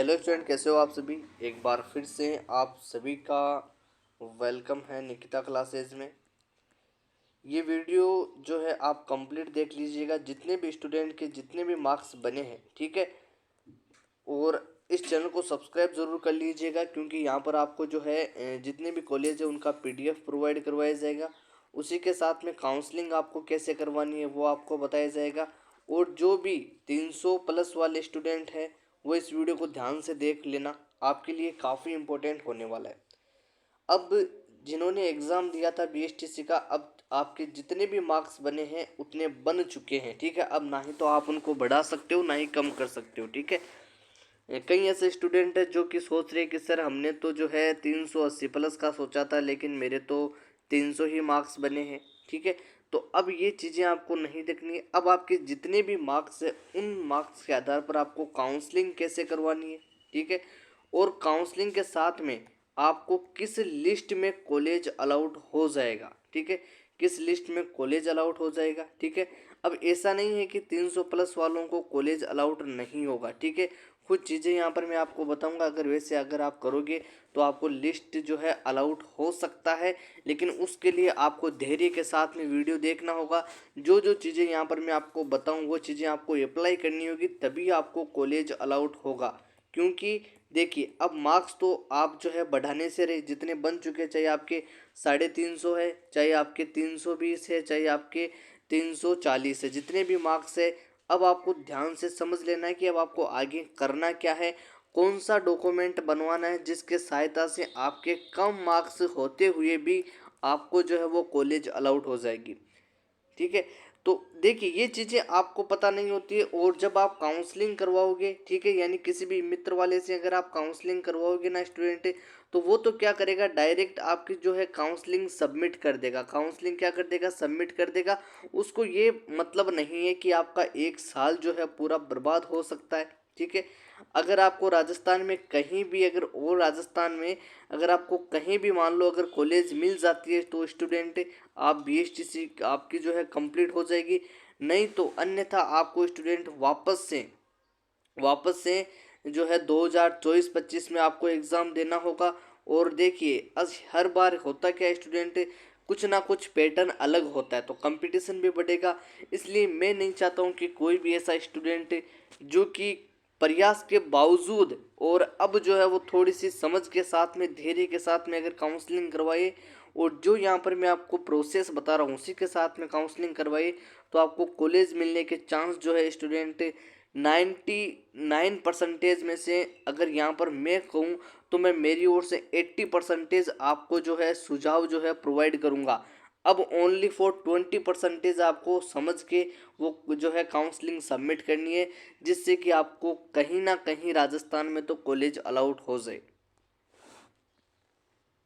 Hello student, कैसे हो आप सभी। एक बार फिर से आप सभी का वेलकम है निकिता क्लासेज में। ये वीडियो जो है आप कंप्लीट देख लीजिएगा, जितने भी स्टूडेंट के जितने भी मार्क्स बने हैं, ठीक है। और इस चैनल को सब्सक्राइब ज़रूर कर लीजिएगा, क्योंकि यहाँ पर आपको जो है जितने भी कॉलेज है उनका पीडीएफ प्रोवाइड करवाया जाएगा। उसी के साथ में काउंसलिंग आपको कैसे करवानी है वो आपको बताया जाएगा। और जो भी 300 प्लस वाले स्टूडेंट हैं वो इस वीडियो को ध्यान से देख लेना, आपके लिए काफ़ी इम्पोर्टेंट होने वाला है। अब जिन्होंने एग्ज़ाम दिया था बीएसटीसी का, अब आपके जितने भी मार्क्स बने हैं उतने बन चुके हैं, ठीक है। अब ना ही तो आप उनको बढ़ा सकते हो ना ही कम कर सकते हो, ठीक है। कई ऐसे स्टूडेंट हैं जो कि सोच रहे हैं कि सर हमने तो जो है 380 प्लस का सोचा था, लेकिन मेरे तो 300 ही मार्क्स बने हैं, ठीक है। तो अब ये चीज़ें आपको नहीं देखनी है। अब आपके जितने भी मार्क्स हैं उन मार्क्स के आधार पर आपको काउंसलिंग कैसे करवानी है, ठीक है। और काउंसलिंग के साथ में आपको किस लिस्ट में कॉलेज अलाउड हो जाएगा, ठीक है। किस लिस्ट में कॉलेज अलाउड हो जाएगा, ठीक है। अब ऐसा नहीं है कि 300 प्लस वालों को कॉलेज अलाउड नहीं होगा, ठीक है। कुछ चीज़ें यहाँ पर मैं आपको बताऊंगा, अगर आप करोगे तो आपको लिस्ट जो है अलाउड हो सकता है, लेकिन उसके लिए आपको धैर्य के साथ में वीडियो देखना होगा। जो जो चीज़ें यहाँ पर मैं आपको बताऊँ वो चीज़ें आपको अप्लाई करनी होगी, तभी आपको कॉलेज अलाउड होगा। क्योंकि देखिए, अब मार्क्स तो आप जो है बढ़ाने से रहे, जितने बन चुके, चाहे आपके 350 है, चाहे आपके 320 है, चाहे आपके 340 है, जितने भी मार्क्स है, अब आपको ध्यान से समझ लेना है कि अब आपको आगे करना क्या है, कौन सा डॉक्यूमेंट बनवाना है जिसके सहायता से आपके कम मार्क्स होते हुए भी आपको जो है वो कॉलेज अलाउड हो जाएगी, ठीक है। तो देखिए, ये चीज़ें आपको पता नहीं होती है। और जब आप काउंसलिंग करवाओगे, ठीक है, यानी किसी भी मित्र वाले से अगर आप काउंसलिंग करवाओगे ना स्टूडेंट, तो वो तो क्या करेगा, डायरेक्ट आपकी जो है काउंसलिंग सबमिट कर देगा। काउंसलिंग क्या कर देगा, सबमिट कर देगा। उसको ये मतलब नहीं है कि आपका एक साल जो है पूरा बर्बाद हो सकता है, ठीक है। अगर आपको राजस्थान में कहीं भी, अगर और राजस्थान में अगर आपको कहीं भी मान लो अगर कॉलेज मिल जाती है तो स्टूडेंट आप बीएसटीसी आपकी जो है कंप्लीट हो जाएगी। नहीं तो अन्यथा आपको स्टूडेंट वापस से जो है 2024-25 में आपको एग्ज़ाम देना होगा। और देखिए, आज हर बार होता क्या है स्टूडेंट, कुछ ना कुछ पैटर्न अलग होता है, तो कंपटीशन भी बढ़ेगा। इसलिए मैं नहीं चाहता हूँ कि कोई भी ऐसा स्टूडेंट जो कि प्रयास के बावजूद और अब जो है वो थोड़ी सी समझ के साथ में, धैर्य के साथ में अगर काउंसलिंग करवाए, और जो यहाँ पर मैं आपको प्रोसेस बता रहा हूँ उसी के साथ में काउंसलिंग करवाए, तो आपको कॉलेज मिलने के चांस जो है स्टूडेंट 99% में से, अगर यहाँ पर मैं कहूँ तो मैं मेरी ओर से 80% आपको जो है सुझाव जो है प्रोवाइड करूँगा। अब ओनली फॉर 20% आपको समझ के वो जो है काउंसलिंग सबमिट करनी है, जिससे कि आपको कहीं ना कहीं राजस्थान में तो कॉलेज अलाउड हो जाए।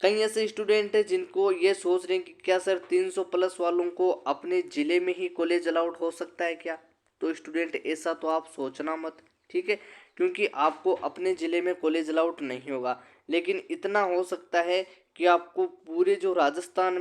कई ऐसे स्टूडेंट हैं जिनको ये सोच रहे हैं कि क्या सर 300 प्लस वालों को अपने ज़िले में ही कॉलेज अलाउड हो सकता है क्या। तो स्टूडेंट ऐसा तो आप सोचना मत, ठीक है। क्योंकि आपको अपने ज़िले में कॉलेज अलाउड नहीं होगा, लेकिन इतना हो सकता है कि आपको पूरे राजस्थान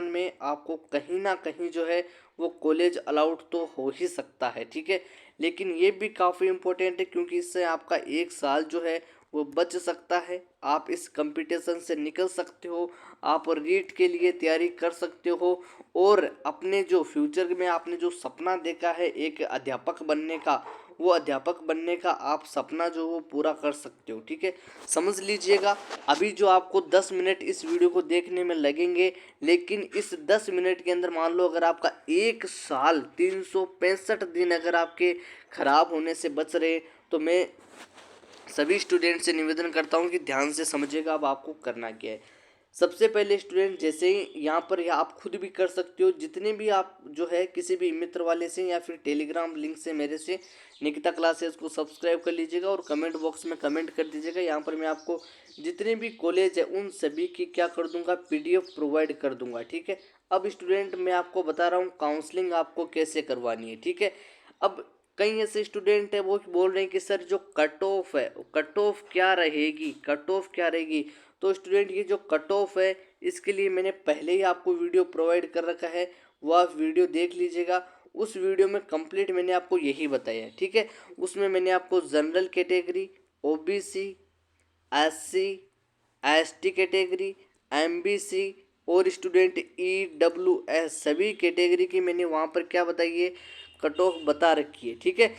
में आपको कहीं ना कहीं जो है वो कॉलेज अलाउड तो हो ही सकता है, ठीक है। लेकिन ये भी काफ़ी इम्पोर्टेंट है, क्योंकि इससे आपका एक साल जो है वो बच सकता है। आप इस कंपटीशन से निकल सकते हो, आप रीट के लिए तैयारी कर सकते हो, और अपने जो फ्यूचर में आपने जो सपना देखा है एक अध्यापक बनने का, वो अध्यापक बनने का आप सपना जो वो पूरा कर सकते हो, ठीक है। समझ लीजिएगा, अभी जो आपको 10 मिनट इस वीडियो को देखने में लगेंगे, लेकिन इस 10 मिनट के अंदर मान लो अगर आपका एक साल 365 दिन अगर आपके खराब होने से बच रहे, तो मैं सभी स्टूडेंट से निवेदन करता हूँ कि ध्यान से समझिएगा अब आपको करना क्या है। सबसे पहले स्टूडेंट, जैसे ही यहाँ पर या आप खुद भी कर सकते हो, जितने भी आप जो है किसी भी मित्र वाले से या फिर टेलीग्राम लिंक से मेरे से निकिता क्लासेस को सब्सक्राइब कर लीजिएगा और कमेंट बॉक्स में कमेंट कर दीजिएगा। यहाँ पर मैं आपको जितने भी कॉलेज है उन सभी की क्या कर दूंगा, पीडीएफ प्रोवाइड कर दूंगा, ठीक है। अब स्टूडेंट मैं आपको बता रहा हूँ काउंसलिंग आपको कैसे करवानी है, ठीक है। अब कई ऐसे स्टूडेंट है वो बोल रहे हैं कि सर जो कट ऑफ है, कट ऑफ क्या रहेगी, कट ऑफ क्या रहेगी। तो स्टूडेंट ये जो कट ऑफ है इसके लिए मैंने पहले ही आपको वीडियो प्रोवाइड कर रखा है, वो आप वीडियो देख लीजिएगा। उस वीडियो में कंप्लीट मैंने आपको यही बताया है, ठीक है। उसमें मैंने आपको general category, OBC, SC, ST category, MBC और स्टूडेंट ईडब्ल्यूएस, सभी कैटेगरी की मैंने वहाँ पर क्या बताई है, कट ऑफ बता रखी है। ठीक है,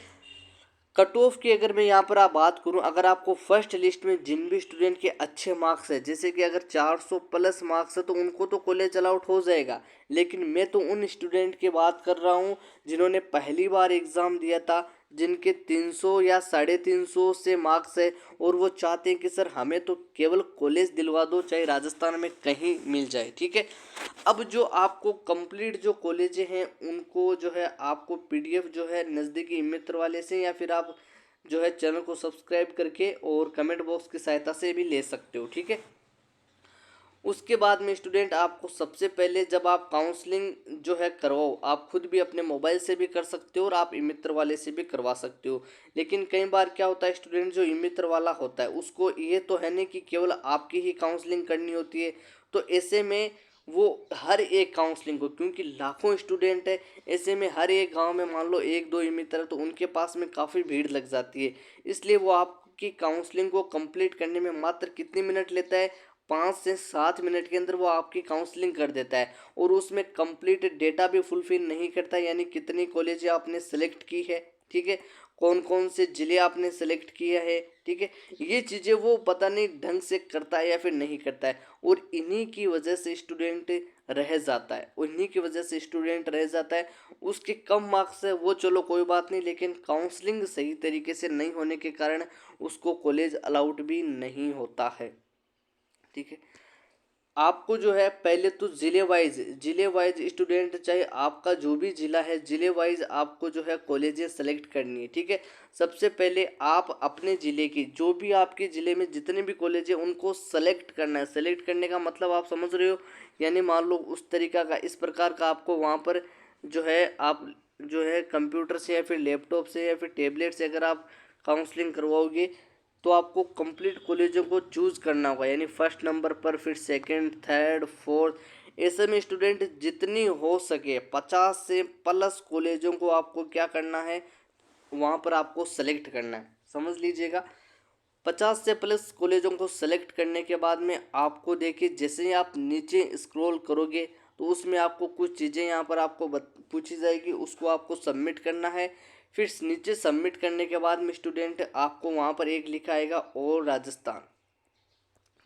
कट ऑफ की अगर मैं यहाँ पर आप बात करूँ, अगर आपको फर्स्ट लिस्ट में जिन भी स्टूडेंट के अच्छे मार्क्स है, जैसे कि अगर 400 प्लस मार्क्स है तो उनको तो कॉलेज अलाउट हो जाएगा, लेकिन मैं तो उन स्टूडेंट की बात कर रहा हूँ जिन्होंने पहली बार एग्ज़ाम दिया था, जिनके 300 या 350 से मार्क्स है और वो चाहते हैं कि सर हमें तो केवल कॉलेज दिलवा दो, चाहे राजस्थान में कहीं मिल जाए। ठीक है, अब जो आपको कंप्लीट जो कॉलेज हैं उनको जो है आपको पीडीएफ जो है नज़दीकी मित्र वाले से या फिर आप जो है चैनल को सब्सक्राइब करके और कमेंट बॉक्स की सहायता से भी ले सकते हो। ठीक है, उसके बाद में स्टूडेंट आपको सबसे पहले जब आप काउंसलिंग जो है करवाओ, आप खुद भी अपने मोबाइल से भी कर सकते हो और आप ई मित्र वाले से भी करवा सकते हो। लेकिन कई बार क्या होता है, स्टूडेंट जो ई मित्र वाला होता है उसको ये तो है नहीं कि केवल आपकी ही काउंसलिंग करनी होती है, तो ऐसे में वो हर एक काउंसलिंग को, क्योंकि लाखों स्टूडेंट है, ऐसे में हर एक गांव में मान लो एक दो ई मित्र है तो उनके पास में काफ़ी भीड़ लग जाती है। इसलिए वो आपकी काउंसलिंग को कंप्लीट करने में मात्र कितने मिनट लेता है, 5 से 7 मिनट के अंदर वो आपकी काउंसलिंग कर देता है और उसमें कंप्लीट डेटा भी फुलफिल नहीं करता, यानी कितनी कॉलेज आपने सेलेक्ट की है, ठीक है, कौन कौन से ज़िले आपने सेलेक्ट किया है, ठीक है, ये चीज़ें वो पता नहीं ढंग से करता है या फिर नहीं करता है, और इन्हीं की वजह से स्टूडेंट रह जाता है, उन्हीं की वजह से स्टूडेंट रह जाता है। उसके कम मार्क्स है वो चलो कोई बात नहीं, लेकिन काउंसलिंग सही तरीके से नहीं होने के कारण उसको कॉलेज अलाउड भी नहीं होता है। ठीक है, आपको जो है पहले तो ज़िले वाइज स्टूडेंट, चाहे आपका जो भी ज़िला है, ज़िले वाइज आपको जो है कॉलेजें सेलेक्ट करनी है। ठीक है, सबसे पहले आप अपने ज़िले की, जो भी आपके ज़िले में जितने भी कॉलेज हैं उनको सेलेक्ट करना है। सेलेक्ट करने का मतलब आप समझ रहे हो, यानी मान लो उस तरीका का, इस प्रकार का आपको वहाँ पर जो है आप जो है कंप्यूटर से या फिर लैपटॉप से या फिर टैबलेट से अगर आप काउंसलिंग करवाओगे तो आपको कंप्लीट कॉलेजों को चूज़ करना होगा, यानी फर्स्ट नंबर पर, फिर सेकंड, थर्ड, फोर्थ, ऐसे में स्टूडेंट जितनी हो सके 50 से प्लस कॉलेजों को आपको क्या करना है, वहाँ पर आपको सेलेक्ट करना है। समझ लीजिएगा, 50 से प्लस कॉलेजों को सेलेक्ट करने के बाद में आपको देखिए जैसे ही आप नीचे स्क्रॉल करोगे तो उसमें आपको कुछ चीज़ें यहाँ पर आपको पूछी जाएगी, उसको आपको सबमिट करना है। फिर नीचे सबमिट करने के बाद में स्टूडेंट आपको वहाँ पर एक लिखा आएगा और राजस्थान,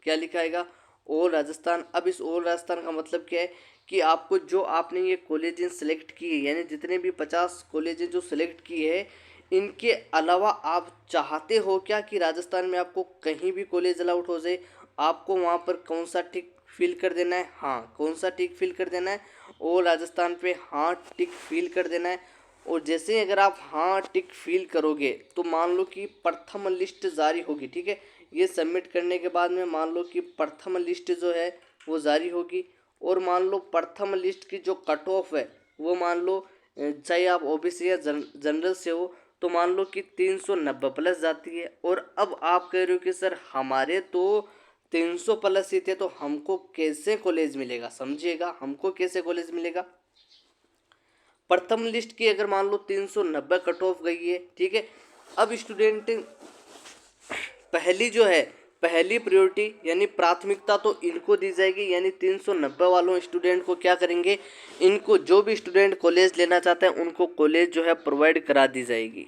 क्या लिखा आएगा, और राजस्थान। अब इस और राजस्थान का मतलब क्या है कि आपको जो आपने ये कॉलेजें सेलेक्ट की है, यानी जितने भी 50 कॉलेजें जो सेलेक्ट की है, इनके अलावा आप चाहते हो क्या कि राजस्थान में आपको कहीं भी कॉलेज अलाउट हो जाए, आपको वहाँ पर कौन सा टिक फिल कर देना है, हाँ कौन सा टिक फिल कर देना है, और राजस्थान पे हाँ टिक फिल कर देना है। और जैसे ही अगर आप हाँ टिक फिल करोगे तो मान लो कि प्रथम लिस्ट जारी होगी। ठीक है, ये सबमिट करने के बाद में मान लो कि प्रथम लिस्ट जो है वो जारी होगी, और मान लो प्रथम लिस्ट की जो कट ऑफ है वो मान लो चाहे आप ओबीसी या जनरल से हो तो मान लो कि 390 प्लस जाती है। और अब आप कह रहे हो कि सर हमारे तो 300 प्लस ही थे तो हमको कैसे कॉलेज मिलेगा, समझिएगा हमको कैसे कॉलेज मिलेगा। प्रथम लिस्ट की अगर मान लो 390 कट ऑफ गई है, ठीक है, अब स्टूडेंट पहली जो है, पहली प्रायोरिटी यानी प्राथमिकता तो इनको दी जाएगी, यानी 390 वालों स्टूडेंट को क्या करेंगे, इनको जो भी स्टूडेंट कॉलेज लेना चाहते हैं उनको कॉलेज जो है प्रोवाइड करा दी जाएगी।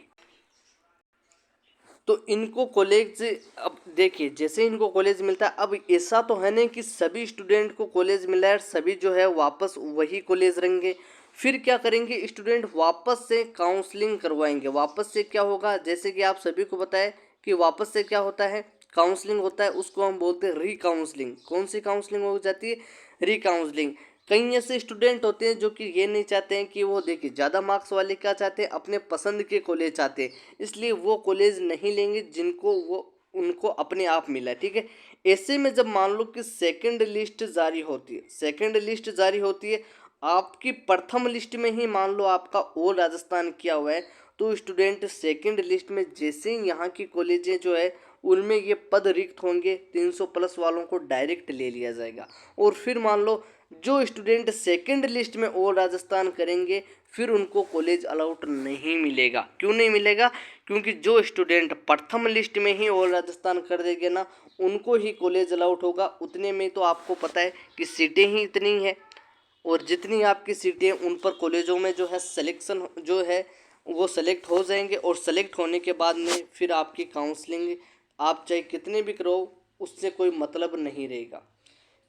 तो इनको कॉलेज, अब देखिए जैसे इनको कॉलेज मिलता है, अब ऐसा तो है नहीं कि सभी स्टूडेंट को कॉलेज मिला है सभी जो है वापस वही कॉलेज रहेंगे। फिर क्या करेंगे स्टूडेंट, वापस से काउंसलिंग करवाएंगे। वापस से क्या होगा, जैसे कि आप सभी को पता है कि वापस से क्या होता है, काउंसलिंग होता है, उसको हम बोलते हैं री काउंसलिंग। कौन सी काउंसलिंग हो जाती है, री काउंसलिंग। कई ऐसे स्टूडेंट होते हैं जो कि ये नहीं चाहते हैं कि वो देखिए ज़्यादा मार्क्स वाले क्या चाहते हैं, अपने पसंद के कॉलेज चाहते हैं, इसलिए वो कॉलेज नहीं लेंगे जिनको वो उनको अपने आप मिला है। ठीक है, ऐसे में जब मान लो कि सेकंड लिस्ट जारी होती है, सेकंड लिस्ट जारी होती है, आपकी प्रथम लिस्ट में ही मान लो आपका और राजस्थान किया हुआ है, तो स्टूडेंट सेकंड लिस्ट में जैसे ही यहाँ की कॉलेजें जो है उनमें ये पद रिक्त होंगे, 300 प्लस वालों को डायरेक्ट ले लिया जाएगा। और फिर मान लो जो स्टूडेंट सेकंड लिस्ट में ऑल राजस्थान करेंगे फिर उनको कॉलेज अलाउट नहीं मिलेगा। क्यों नहीं मिलेगा? क्योंकि जो स्टूडेंट प्रथम लिस्ट में ही ऑल राजस्थान कर देंगे ना, उनको ही कॉलेज अलाउट होगा। उतने में तो आपको पता है कि सीटें ही इतनी हैं, और जितनी आपकी सीटें हैं उन पर कॉलेजों में जो है सिलेक्शन जो है वो सेलेक्ट हो जाएंगे, और सेलेक्ट होने के बाद में फिर आपकी काउंसलिंग आप चाहे कितने भी करो उससे कोई मतलब नहीं रहेगा।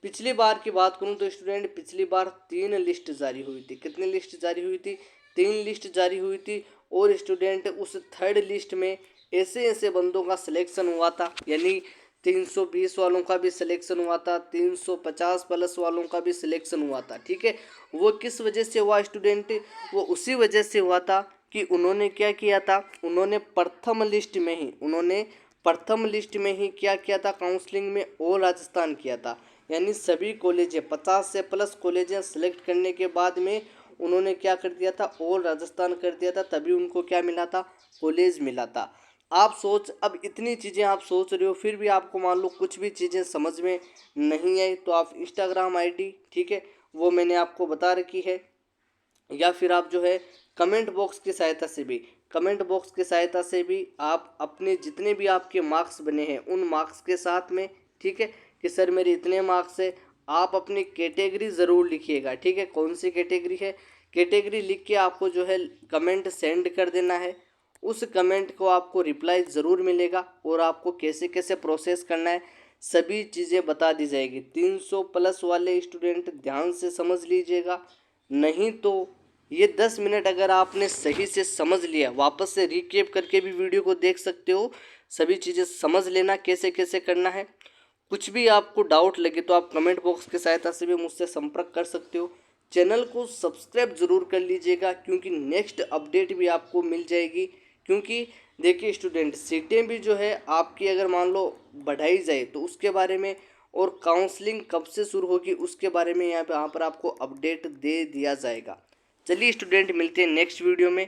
पिछली बार की बात करूं तो स्टूडेंट पिछली बार 3 लिस्ट जारी हुई थी। कितनी लिस्ट जारी हुई थी? 3 लिस्ट जारी हुई थी। और स्टूडेंट उस थर्ड लिस्ट में ऐसे ऐसे बंदों का सिलेक्शन हुआ था, यानी 320 वालों का भी सिलेक्शन हुआ था, 350 प्लस वालों का भी सिलेक्शन हुआ था। ठीक है, वो किस वजह से हुआ स्टूडेंट? वो उसी वजह से हुआ था कि उन्होंने क्या किया था, उन्होंने प्रथम लिस्ट में ही क्या किया था, काउंसलिंग में ऑल राजस्थान किया था। यानी सभी कॉलेजें 50 से प्लस कॉलेजें सेलेक्ट करने के बाद में उन्होंने क्या कर दिया था, ऑल राजस्थान कर दिया था, तभी उनको क्या मिला था, कॉलेज मिला था। अब इतनी चीज़ें आप सोच रहे हो, फिर भी आपको मान लो कुछ भी चीज़ें समझ में नहीं आई तो आप इंस्टाग्राम आईडी, ठीक है, वो मैंने आपको बता रखी है, या फिर आप जो है कमेंट बॉक्स की सहायता से भी आप अपने जितने भी आपके मार्क्स बने हैं उन मार्क्स के साथ में, ठीक है, कि सर मेरे इतने मार्क्स है, आप अपनी कैटेगरी ज़रूर लिखिएगा। ठीक है, कौन सी कैटेगरी है, कैटेगरी लिख के आपको जो है कमेंट सेंड कर देना है। उस कमेंट को आपको रिप्लाई ज़रूर मिलेगा, और आपको कैसे कैसे प्रोसेस करना है सभी चीज़ें बता दी जाएगी। 300 प्लस वाले स्टूडेंट ध्यान से समझ लीजिएगा, नहीं तो ये 10 मिनट अगर आपने सही से समझ लिया, वापस से रिकेप करके भी वीडियो को देख सकते हो, सभी चीज़ें समझ लेना कैसे कैसे करना है। कुछ भी आपको डाउट लगे तो आप कमेंट बॉक्स की सहायता से भी मुझसे संपर्क कर सकते हो। चैनल को सब्सक्राइब ज़रूर कर लीजिएगा, क्योंकि नेक्स्ट अपडेट भी आपको मिल जाएगी। क्योंकि देखिए स्टूडेंट, सीटें भी जो है आपकी अगर मान लो बढ़ाई जाए तो उसके बारे में, और काउंसलिंग कब से शुरू होगी उसके बारे में यहाँ पर आपको अपडेट दे दिया जाएगा। चलिए स्टूडेंट, मिलते हैं नेक्स्ट वीडियो में।